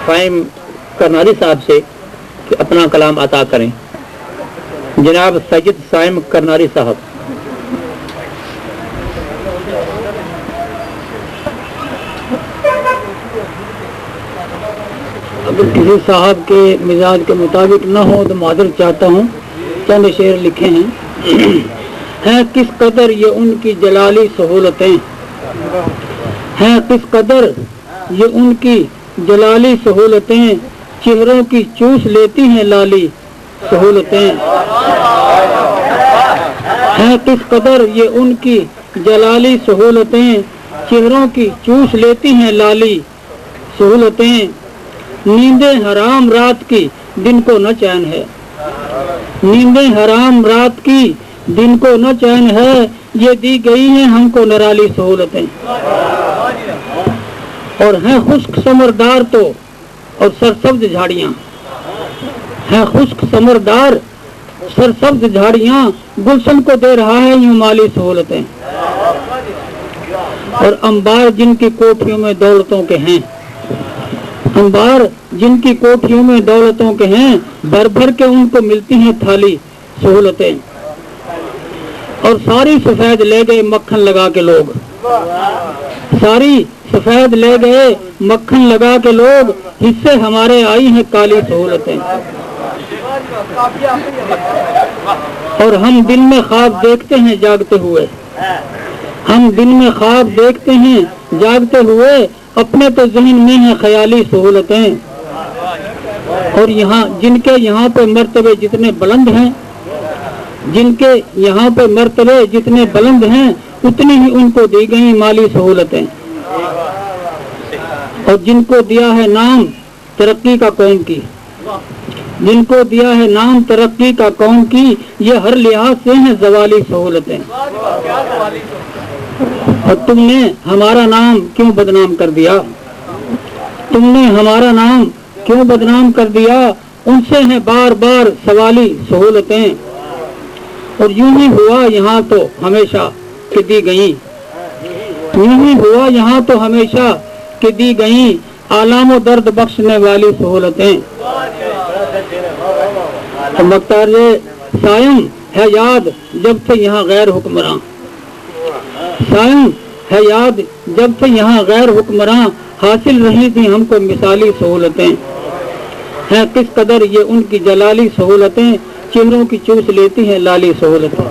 قائم کرناری صاحب سے کہ اپنا کلام عطا کریں. جناب سید سائم کرناری صاحب. اگر کسی صاحب کے مزاج کے مطابق نہ ہو تو معذرت چاہتا ہوں. چند شعر لکھے ہیں. ہیں کس قدر یہ ان کی جلالی سہولتیں، ہیں کس قدر یہ ان کی جلالی سہولتیں، چہروں کی چوس لیتی ہیں لالی سہولتیں. ہیں کس قدر یہ ان کی جلالی سہولتیں، چہروں کی چوس لیتی ہیں لالی سہولتیں. نیندیں حرام رات کی دن کو نہ چین ہے، نیندیں حرام رات کی دن کو نہ چین ہے، یہ دی گئی ہیں ہم کو نرالی سہولتیں. اور ہیں خشک سمردار تو اور سرسبز جھاڑیاں، ہیں خشک سمردار سرسبز جھاڑیاں، گلشن کو دے رہا ہے یوں مالی سہولتیں. اور انبار جن کی کوٹھیوں میں دولتوں کے ہیں، انبار جن کی کوٹھیوں میں دولتوں کے ہیں، بھر بھر کے ان کو ملتی ہیں تھالی سہولتیں. اور ساری سفید لے گئے مکھن لگا کے لوگ، ساری سفید لے گئے مکھن لگا کے لوگ، حصے ہمارے آئی ہیں کالی سہولتیں. اور ہم دن میں خواب دیکھتے ہیں جاگتے ہوئے، ہم دن میں خواب دیکھتے ہیں جاگتے ہوئے، اپنے تو ذہن میں ہیں خیالی سہولتیں. اور یہاں جن کے یہاں پہ مرتبے جتنے بلند ہیں، جن کے یہاں پہ مرتبے جتنے بلند ہیں، اتنی ہی ان کو دی گئی مالی سہولتیں. اور جن کو دیا ہے نام ترقی کا قوم کی، جن کو دیا ہے نام ترقی کا قوم کی، یہ ہر لحاظ سے ہیں زوالی سہولتیں. اور تم نے ہمارا نام کیوں بدنام کر دیا، تم نے ہمارا نام کیوں بدنام کر دیا، ان سے ہیں بار بار سوالی سہولتیں. اور یوں ہی ہوا یہاں تو ہمیشہ کہ دی گئیں، یوں ہی ہوا یہاں تو ہمیشہ کہ دی گئیں، آلام و درد بخشنے والی سہولتیں. مختار سائم ہے یاد جب تھے یہاں غیر حکمراں، سائم ہے یاد جب تھے یہاں غیر حکمراں، حاصل رہی تھی ہم کو مثالی سہولتیں. ہیں کس قدر یہ ان کی جلالی سہولتیں، چہروں کی چوس لیتی ہیں لالی سہولتیں.